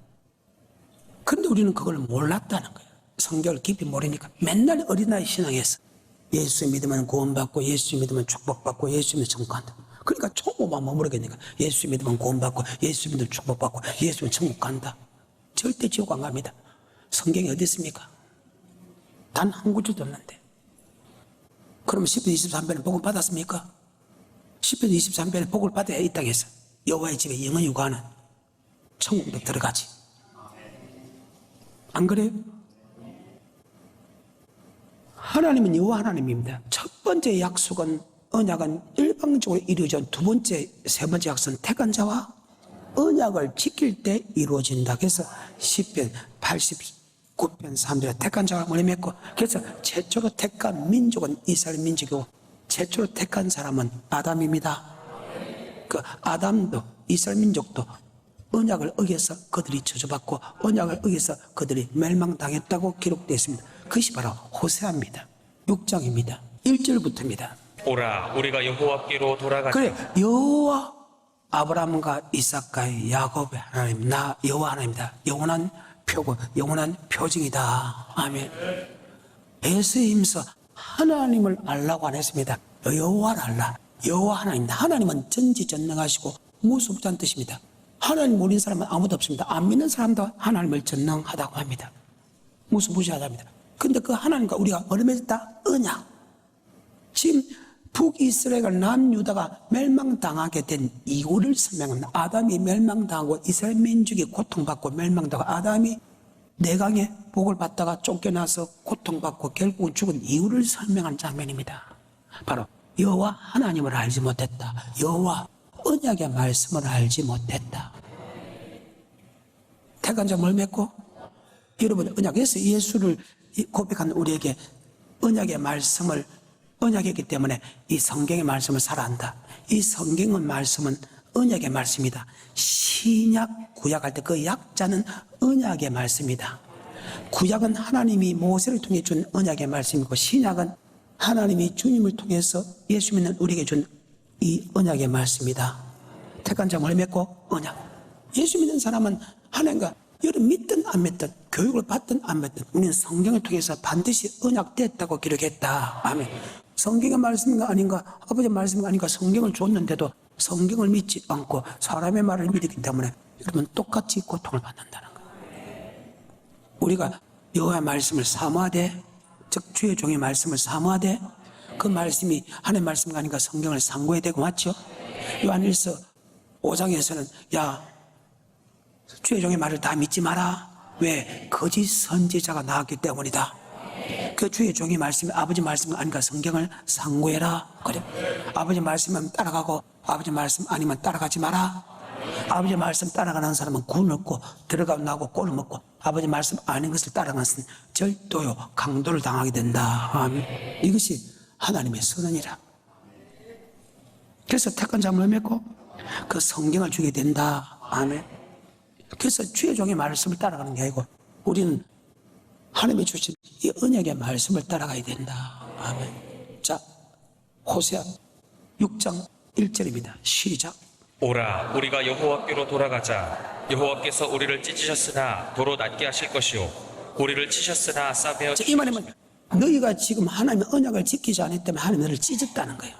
그런데 우리는 그걸 몰랐다는 거예요. 성경을 깊이 모르니까 맨날 어린아이 신앙에서 예수 믿으면 구원받고 예수 믿으면 축복받고 예수 믿으면 천국 간다. 그러니까 천국만 머무르겠니까. 예수 믿으면 구원받고 예수 믿으면 축복받고 예수 믿으면 천국 간다. 절대 지옥 안 갑니다. 성경이 어디 있습니까? 단 한 구절도 없는데. 그러면 10편 23편에 복을 받았습니까? 10편 23편에 복을 받아야 이 땅에서 여호와의 집에 영원히 유가하는 천국도 들어가지. 안 그래요? 하나님은 여호와 하나님입니다. 첫 번째 약속은 언약은 일방적으로 이루어져 두 번째, 세 번째 약속은 택한 자와 언약을 지킬 때 이루어진다. 그래서 시편 89편 3절에 택한 자와 머리 맺고, 그래서 최초로 택한 민족은 이스라엘 민족이고 최초로 택한 사람은 아담입니다. 그 아담도 이스라엘 민족도 언약을 어겨서 그들이 저주받고 언약을 어겨서 그들이 멸망당했다고 기록되어 있습니다. 그것이 바로 호세아입니다. 6장입니다. 1절부터입니다. 오라 우리가 여호와께로 돌아가자. 그래, 여호와 아브라함과 이삭과 야곱의 하나님, 나 여호와 하나님이다. 영원한 표고 영원한 표징이다. 아멘. 에스임서 하나님을 알라고 안 했습니다. 여호와를 알라. 여호와 하나님입니다. 하나님은 전지전능하시고 무소부지한 뜻입니다. 하나님 모르는 사람은 아무도 없습니다. 안 믿는 사람도 하나님을 전능하다고 합니다. 무소부지하답니다. 근데 그 하나님과 우리가 어느 맺었다? 언약. 지금 북이스라엘과 남유다가 멸망당하게 된 이유를 설명합니다. 아담이 멸망당하고 이스라엘 민족이 고통받고 멸망당하고 아담이 내강의 복을 받다가 쫓겨나서 고통받고 결국은 죽은 이유를 설명하는 장면입니다. 바로 여호와 하나님을 알지 못했다. 여호와 언약의 말씀을 알지 못했다. 택한 자 뭘 맺고? 여러분, 언약에서 예수를 고백한 우리에게 언약의 말씀을, 언약이기 때문에 이 성경의 말씀을 살아한다. 이 성경의 말씀은 언약의 말씀이다. 신약, 구약할 때 그 약자는 언약의 말씀이다. 구약은 하나님이 모세를 통해 준 언약의 말씀이고, 신약은 하나님이 주님을 통해서 예수 믿는 우리에게 준 이 언약의 말씀이다. 택한 자 뭘 맺고? 언약. 예수 믿는 사람은 하나님과 여러분 믿든 안 믿든 교육을 받든 안 받든 우리는 성경을 통해서 반드시 언약됐다고 기록했다. 아멘. 성경의 말씀인가 아닌가, 아버지의 말씀인가 아닌가, 성경을 줬는데도 성경을 믿지 않고 사람의 말을 믿기 때문에 여러분 똑같이 고통을 받는다는 거예요. 우리가 여호와의 말씀을 사모하되, 즉 주의 종의 말씀을 사모하되, 그 말씀이 하나님의 말씀인가 아닌가 성경을 상고해야 되고, 맞죠? 요한일서 5장에서는 야, 주의 종의 말을 다 믿지 마라. 왜? 거짓 선지자가 나왔기 때문이다. 그 주의 종의 말씀이 아버지 말씀 아닌가 성경을 상고해라. 그래. 아버지 말씀은 따라가고 아버지 말씀 아니면 따라가지 마라. 아버지 말씀 따라가는 사람은 구원 얻고 들어가고 나고 꼴을 먹고, 아버지 말씀 아닌 것을 따라가는 것은 절도요 강도를 당하게 된다. 아멘. 이것이 하나님의 선언이라. 그래서 택한 자를 맺고 그 성경을 주게 된다. 아멘. 그래서 주의 종의 말씀을 따라가는 게 아니고 우리는 하나님이 주신 이 언약의 말씀을 따라가야 된다. 아멘. 자, 호세아 6장 1절입니다. 시작. 오라 우리가 여호와께로 돌아가자. 여호와께서 우리를 찢으셨으나 도로 낫게 하실 것이요 우리를 치셨으나 싸매어 이 말이면 너희가 지금 하나님의 언약을 지키지 않았기 때문에 하나님이 너를 찢었다는 거예요.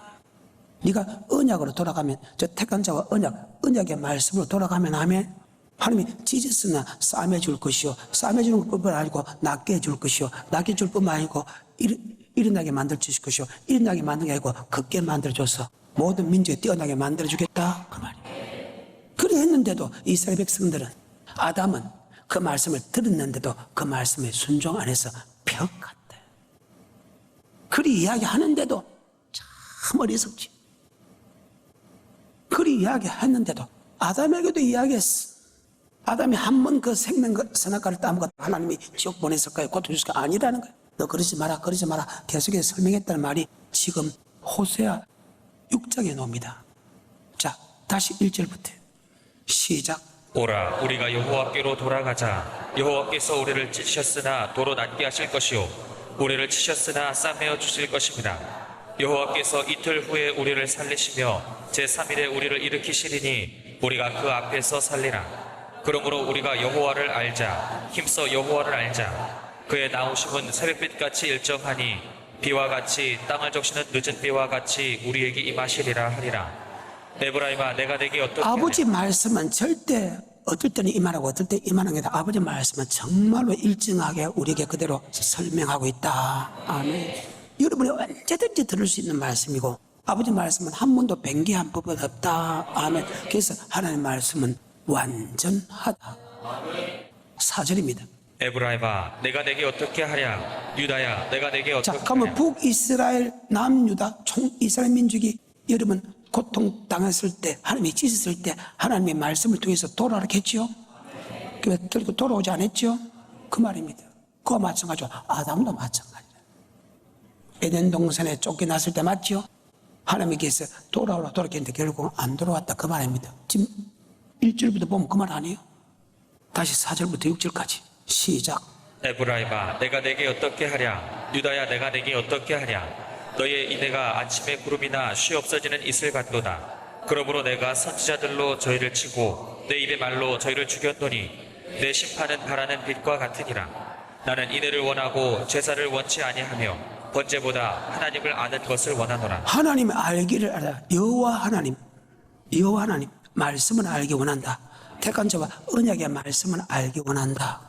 네가 언약으로 돌아가면, 저 택한 자와 언약의 말씀으로 돌아가면 하면 하나님이 찢었으나 싸매줄 것이요, 싸매주는 것뿐만 아니고 낫게 해줄 것이요, 낫게 해줄 뿐만 아니고 일어나게 만들어 주실 것이요, 일어나게 만든 게 아니고 걷게 만들어줘서 모든 민족에 뛰어나게 만들어주겠다, 그 말이에요. 그래 했는데도 이스라엘 백성들은, 아담은 그 말씀을 들었는데도 그 말씀에 순종 안 해서 벽 같다. 그리 이야기하는데도 참 어리석지. 그리 이야기했는데도 아담에게도 이야기했어. 아담이 한 번 그 생명 선악과를 따먹었다 하나님이 지옥 보냈을까요? 고통 주실까? 아니라는 거예요. 너 그러지 마라, 그러지 마라. 계속해서 설명했다는 말이 지금 호세아 6장에 나옵니다. 자, 다시 1절부터 시작. 오라 우리가 여호와께로 돌아가자. 여호와께서 우리를 찢으셨으나 도로 낫게 하실 것이요 우리를 치셨으나 싸매어 주실 것입니다. 여호와께서 이틀 후에 우리를 살리시며 제3일에 우리를 일으키시리니 우리가 그 앞에서 살리라. 그러므로 우리가 여호와를 알자. 힘써 여호와를 알자. 그의 나오심은 새벽빛같이 일정하니 비와 같이 땅을 적시는 늦은 비와 같이 우리에게 임하시리라 하리라. 에브라임아 내가 내게 어떻게 아버지 말씀은 절대 어떨 때는 임하라고 어떨 때 임하는 게 아니라 아버지 말씀은 정말로 일정하게 우리에게 그대로 설명하고 있다. 아멘. 여러분이 언제든지 들을 수 있는 말씀이고 아버지 말씀은 한 번도 변개한 법은 없다. 아멘. 그래서 하나님의 말씀은 완전하다. 4절입니다. 에브라임아 내가 내게 어떻게 하랴 유다야 내가 내게 자, 어떻게 그러면 하랴 북이스라엘, 남유다, 총 이스라엘 민족이 여러분 고통당했을 때, 하나님이 찢었을 때 하나님의 말씀을 통해서 돌아오라 했지요? 왜 결국 돌아오지 않았죠? 그 말입니다. 그와 마찬가지로 아담도 마찬가지예요. 에덴 동산에 쫓겨났을 때 맞죠? 하나님께서 돌아오라 했는데 결국 안 돌아왔다 그 말입니다. 지금 1절부터 보면 그 말 아니에요? 다시 4절부터 6절까지 시작. 에브라임아 내가 내게 어떻게 하랴 유다야 내가 내게 어떻게 하랴 너의 이내가 아침에 구름이나 쉬 없어지는 이슬 같도다. 그러므로 내가 선지자들로 저희를 치고 내 입의 말로 저희를 죽였노니 내 심판은 바라는 빛과 같으니라. 나는 이내를 원하고 제사를 원치 아니하며 번제보다 하나님을 아는 것을 원하노라. 하나님의 알기를 알아. 여호와 하나님 말씀을 알기 원한다. 택한 자와 언약의 말씀을 알기 원한다.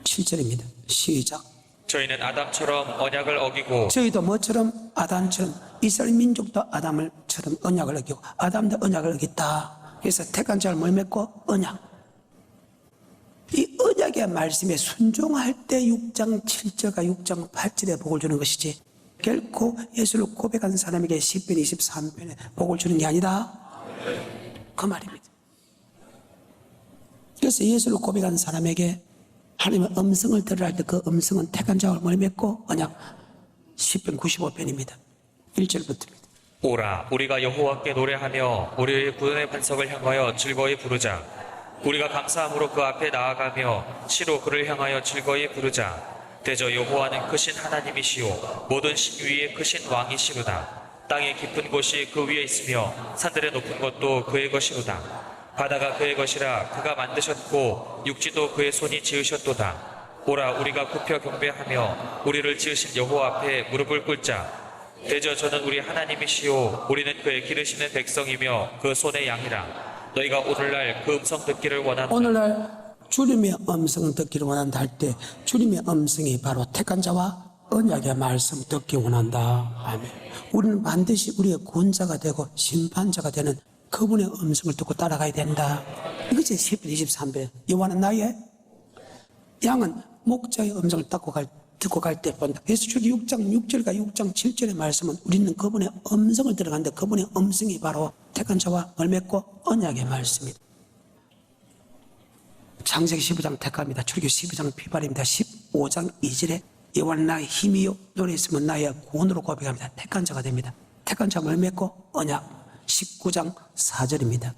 7절입니다. 시작. 저희는 아담처럼 언약을 어기고 저희도 뭐처럼? 아담처럼. 이스라엘 민족도 아담처럼 언약을 어기고 아담도 언약을 어겼다. 그래서 택한 자를 뭘 맺고? 언약. 이 언약의 말씀에 순종할 때 6장 7절과 6장 8절에 복을 주는 것이지 결코 예수를 고백한 사람에게 10편 23편에 복을 주는 게 아니다. 그 말입니다. 그래서 예수를 고백한 사람에게 하나님의 음성을 들으라 할 때 그 음성은 택한 자를 뭘 맺고 언약 10편 95편입니다. 1절부터입니다. 오라 우리가 여호와께 노래하며 우리의 구원의 반석을 향하여 즐거이 부르자. 우리가 감사함으로 그 앞에 나아가며 시로 그를 향하여 즐거이 부르자. 대저 여호와는 크신 하나님이시오 모든 신 위에 크신 왕이시로다. 땅의 깊은 곳이 그 위에 있으며 산들의 높은 것도 그의 것이로다. 바다가 그의 것이라 그가 만드셨고 육지도 그의 손이 지으셨도다. 오라 우리가 굽혀 경배하며 우리를 지으신 여호와 앞에 무릎을 꿇자. 대저 저는 우리 하나님이시오 우리는 그의 기르시는 백성이며 그 손의 양이라. 너희가 오늘날 그 음성 듣기를 원하노라. 오늘날 주님의 음성을 듣기를 원한다 할 때 주님의 음성이 바로 택한 자와 언약의 말씀 듣기 원한다. 아멘. 우리는 반드시 우리의 구원자가 되고 심판자가 되는 그분의 음성을 듣고 따라가야 된다. 이것이 10편 23편. 여호와는 나의 양은 목자의 음성을 듣고 갈 때 본다. 그래서 출기 6장 6절과 6장 7절의 말씀은 우리는 그분의 음성을 들어가는데 그분의 음성이 바로 택한 자와 뭘 맺고 언약의 말씀입니다. 창세기 15장 택합니다. 출기 12장 피발입니다. 15장 2절에 여호와는 나의 힘이요 너는 있으면 나의 구원으로 고백합니다. 택한 자가 됩니다. 택한 자가 뭘 맺고 언약 19장 4절입니다.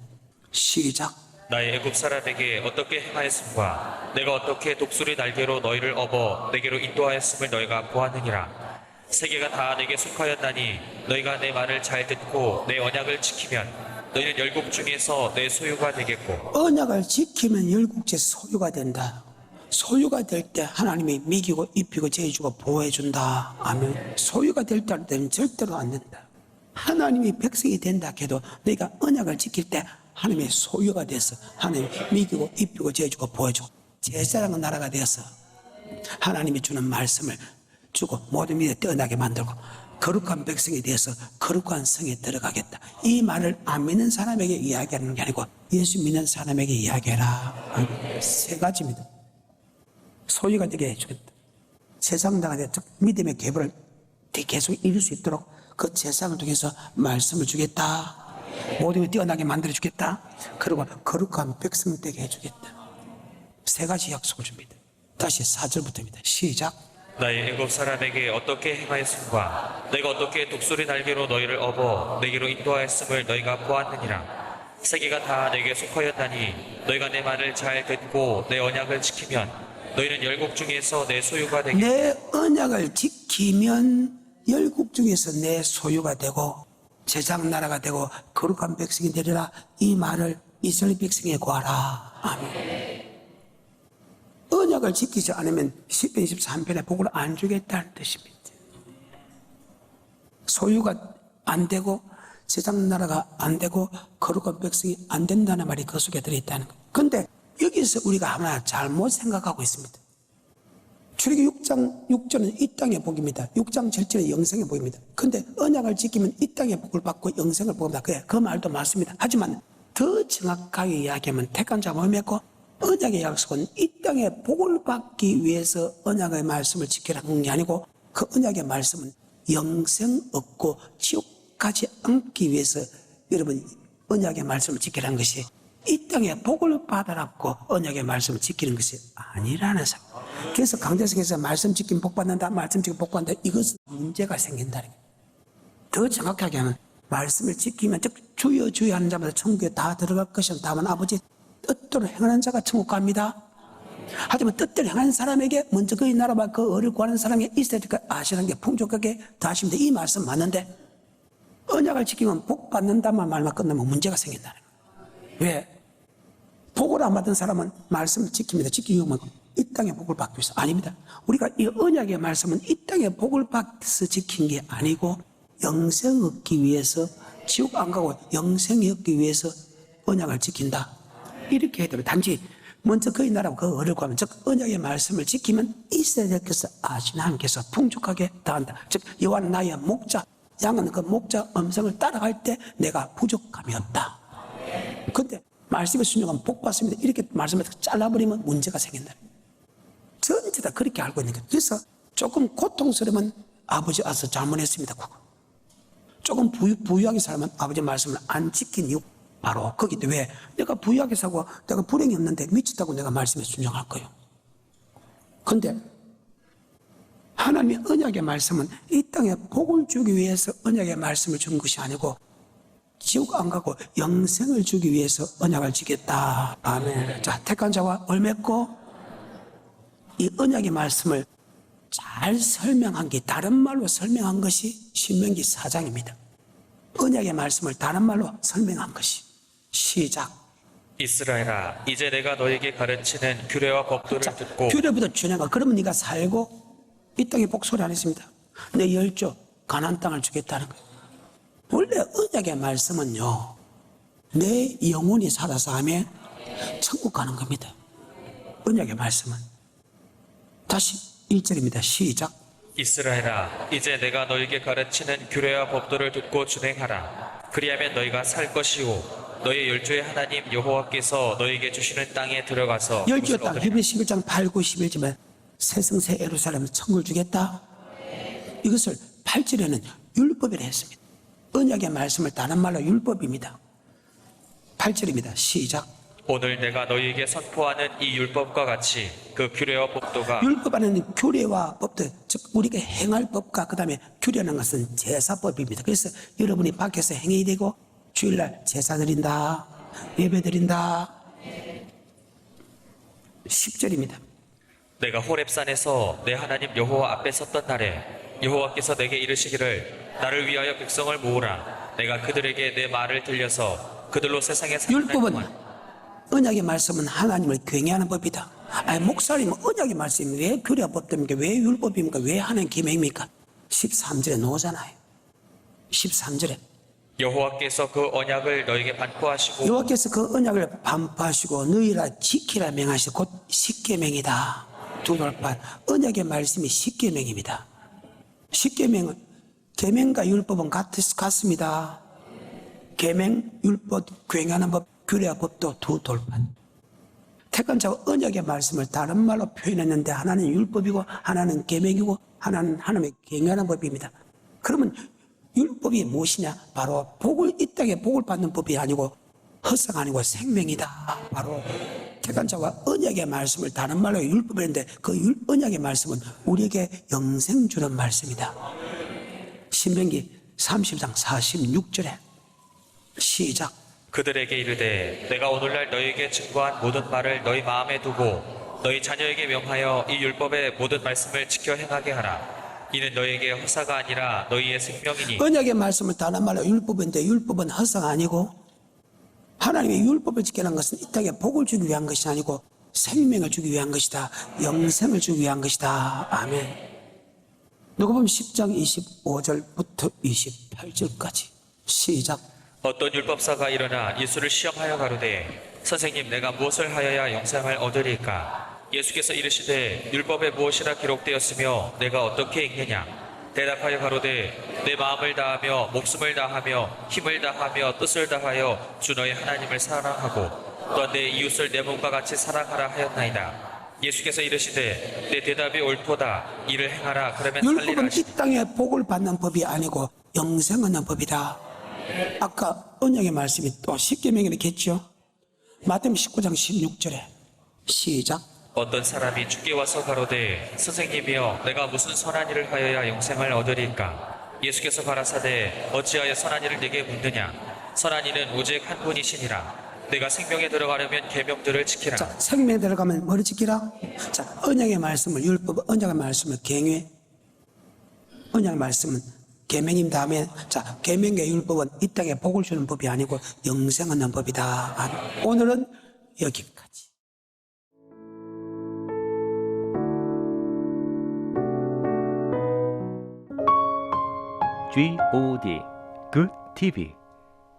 시작. 나의 애굽 사람에게 어떻게 행하였음과 내가 어떻게 독수리 날개로 너희를 업어 내게로 인도하였음을 너희가 보았느니라. 세계가 다 내게 속하였나니 너희가 내 말을 잘 듣고 내 언약을 지키면 너희는 열국 중에서 내 소유가 되겠고. 언약을 지키면 열국제 소유가 된다. 소유가 될 때 하나님이 먹이고 입히고 제해주고 보호해준다. 아멘. 소유가 될 때는 절대로 안 된다. 하나님이 백성이 된다 해도 너희가 언약을 지킬 때 하나님의 소유가 돼서 하나님이 먹이고 입히고 제해주고 보호해주고 제사장은 나라가 되어서 하나님이 주는 말씀을 주고 모든 믿에 떠나게 만들고 거룩한 백성이 되어서 거룩한 성에 들어가겠다. 이 말을 안 믿는 사람에게 이야기하는 게 아니고 예수 믿는 사람에게 이야기해라. 세 가지입니다. 소유가 되게 해주겠다. 세상 나가게 믿음의 계보를 계속 이룰 수 있도록 그 세상을 통해서 말씀을 주겠다. 모든 게 뛰어나게 만들어 주겠다. 그리고 거룩한 백성 되게 해주겠다. 세 가지 약속을 줍니다. 다시 4절부터입니다. 시작. 나의 애굽 사람에게 어떻게 행하였음과 내가 어떻게 독수리 날개로 너희를 업어 내게로 인도하였음을 너희가 보았느니라. 세계가 다 내게 속하였나니 너희가 내 말을 잘 듣고 내 언약을 지키면 너희는 열국 중에서 내 소유가 되겠다. 내 언약을 지키면 열국 중에서 내 소유가 되고 제장 나라가 되고 거룩한 백성이 되리라. 이 말을 이스라엘 백성에 구하라. 아멘. 언약을 지키지 않으면 10편 23편에 복을 안 주겠다는 뜻입니다. 소유가 안 되고 제장 나라가 안 되고 거룩한 백성이 안 된다는 말이 그 속에 들어있다는 거예요. 그런데 여기서 우리가 하나 잘못 생각하고 있습니다. 출애기 6장 6절은 이 땅의 복입니다. 6장 7절은 영생의 복입니다. 그런데 언약을 지키면 이 땅의 복을 받고 영생을 복입니다. 그 말도 맞습니다. 하지만 더 정확하게 이야기하면 택한 자 뭘 맺고 언약의 약속은 이 땅에 복을 받기 위해서 언약의 말씀을 지키라는 게 아니고 그 언약의 말씀은 영생 얻고 지옥 가지 않기 위해서 여러분 언약의 말씀을 지키라는 것이 이 땅에 복을 받아라고 언약의 말씀을 지키는 것이 아니라는 사람. 그래서 강대석에서 말씀 지키면 복 받는다, 말씀 지키면 복 받는다, 이것은 문제가 생긴다는 거예요. 더 정확하게 하면 말씀을 지키면 즉 주여 주여 하는 자마다 천국에 다 들어갈 것이면 다만 아버지 뜻대로 행하는 자가 천국 갑니다. 하지만 뜻대로 행하는 사람에게 먼저 그의 나라와 그 의를 구하는 사람에게 있어야 될 것 아시는 게 풍족하게 더하시면 돼. 이 말씀 맞는데 언약을 지키면 복 받는다만 말만 끝나면 문제가 생긴다는 거예요. 왜? 복을 안 받은 사람은 말씀을 지킵니다. 지키기 위해서 이 땅에 복을 받기 위해서 아닙니다. 우리가 이 언약의 말씀은 이 땅에 복을 받아서 지킨 게 아니고 영생 얻기 위해서 지옥 안 가고 영생 얻기 위해서 언약을 지킨다. 이렇게 해야 됩니다. 단지 먼저 그의 나라와 그 의를 구하면 즉 언약의 말씀을 지키면 있어야 될 것을 아시는 하나님께서 풍족하게 다한다. 즉 여호와는 나의 목자, 양은 그 목자 음성을 따라갈 때 내가 부족함이 없다. 근데 말씀에 순종하면 복 받습니다. 이렇게 말씀해서 잘라버리면 문제가 생긴다. 전체 다 그렇게 알고 있는 거예요. 그래서 조금 고통스러우면 아버지 와서 잘못했습니다. 조금 부유하게 살면 아버지 말씀을 안 지킨 이유 바로 거기도 왜 내가 부유하게 살고 내가 불행이 없는데 미쳤다고 내가 말씀에 순종할 거예요. 그런데 하나님의 언약의 말씀은 이 땅에 복을 주기 위해서 언약의 말씀을 준 것이 아니고 지옥 안 가고 영생을 주기 위해서 언약을 지켰다. 아멘. 자, 택한 자와 얼맺고 이 언약의 말씀을 잘 설명한 게 다른 말로 설명한 것이 신명기 4장입니다. 언약의 말씀을 다른 말로 설명한 것이 시작. 이스라엘아, 이제 내가 너에게 가르치는 규례와 법도를 자, 듣고 규례부터 준행하. 그러면 네가 살고 이 땅에 복소리 안 했습니다. 내 열조 가나안 땅을 주겠다는 거예요. 원래 언약의 말씀은요, 내 영혼이 살아서 하면 천국 가는 겁니다. 언약의 말씀은. 다시 1절입니다. 시작. 이스라엘아, 이제 내가 너에게 가르치는 규례와 법도를 듣고 준행하라. 그리하면 너희가 살 것이요 너희 열조의 하나님 여호와께서 너에게 주시는 땅에 들어가서 열조의 그것을 땅, 얻으리라. 히브리 11장 8, 9, 11절에 새성새 예루살렘을 천국을 주겠다. 이것을 8절에는 율법이라 했습니다. 언약의 말씀을 다른 말로 율법입니다. 8절입니다. 시작. 오늘 내가 너희에게 선포하는 이 율법과 같이 그 규례와 법도가 율법 안에는 규례와 법도, 즉 우리가 행할 법과 그 다음에 규례라는 것은 제사법입니다. 그래서 여러분이 밖에서 행해야 되고 주일날 제사 드린다, 예배 드린다. 10절입니다. 내가 호렙산에서 내 하나님 여호와 앞에 섰던 날에 여호와께서 내게 이르시기를 나를 위하여 백성을 모으라. 내가 그들에게 내 말을 들려서 그들로 세상에 사는 날 율법은 동안 언약의 말씀은 하나님을 경외하는 법이다. 아니, 목사님은 언약의 말씀이 왜 규례와 법입니까? 왜 율법입니까? 왜 하나님 계명입니까? 13절에 나오잖아요. 13절에 여호와께서 그 언약을 너에게 반포하시고 여호와께서 그 언약을 반포하시고 너희라 지키라 명하시고 곧 십계명이다. 두 돌판. 언약의 말씀이 십계명입니다. 십계명은 계명과 율법은 같습니다. 계명, 율법, 경외하는 법, 규례와 법도 두 돌판. 택한 자와 언약의 말씀을 다른 말로 표현했는데 하나는 율법이고 하나는 계명이고 하나는 하나님의 경외하는 법입니다. 그러면 율법이 무엇이냐? 바로 복을, 이 땅에 복을 받는 법이 아니고 헛사가 아니고 생명이다. 바로 택한 자와 언약의 말씀을 다른 말로 율법인데 그 언약의 말씀은 우리에게 영생 주는 말씀이다. 신명기 30장 46절에 시작. 그들에게 이르되 내가 오늘날 너희에게 증거한 모든 말을 너희 마음에 두고 너희 자녀에게 명하여 이 율법의 모든 말씀을 지켜 행하게 하라. 이는 너희에게 허사가 아니라 너희의 생명이니 언약의 말씀을 다른 말로 율법인데 율법은 허사가 아니고 하나님의 율법을 지키는 것은 이 땅에 복을 주기 위한 것이 아니고 생명을 주기 위한 것이다. 영생을 주기 위한 것이다. 아멘. 누가복음 10장 25절부터 28절까지 시작. 어떤 율법사가 일어나 예수를 시험하여 가로되 선생님 내가 무엇을 하여야 영생을 얻으리까? 예수께서 이르시되 율법에 무엇이라 기록되었으며 내가 어떻게 읽느냐? 대답하여 가로되 내 마음을 다하며 목숨을 다하며 힘을 다하며 뜻을 다하여 주 너의 하나님을 사랑하고 또한 내 이웃을 내 몸과 같이 사랑하라 하였나이다. 예수께서 이르시되 내 대답이 옳도다. 이를 행하라. 그러면 살리라 율법은 이 하시니 땅에 복을 받는 법이 아니고 영생 얻는 법이다. 아까 언약의 말씀이 또 십계명에 이렇게 했죠. 마태복음 19장 16절에 시작. 어떤 사람이 주께 와서 가로되 선생님이여 내가 무슨 선한 일을 하여야 영생을 얻으리까? 예수께서 가라사대 어찌하여 선한 일을 내게 묻느냐? 선한 이는 오직 한 분이시니라. 내가 생명에 들어가려면 계명들을 지키라. 자, 생명에 들어가면 뭐를 지키라? 자, 언약의 말씀을 율법, 언약의 말씀을 경외. 언약의 말씀은 계명임 다음에 자, 계명과 율법은 이 땅에 복을 주는 법이 아니고 영생 얻는 법이다. 오늘은 여기까지. GOD Good TV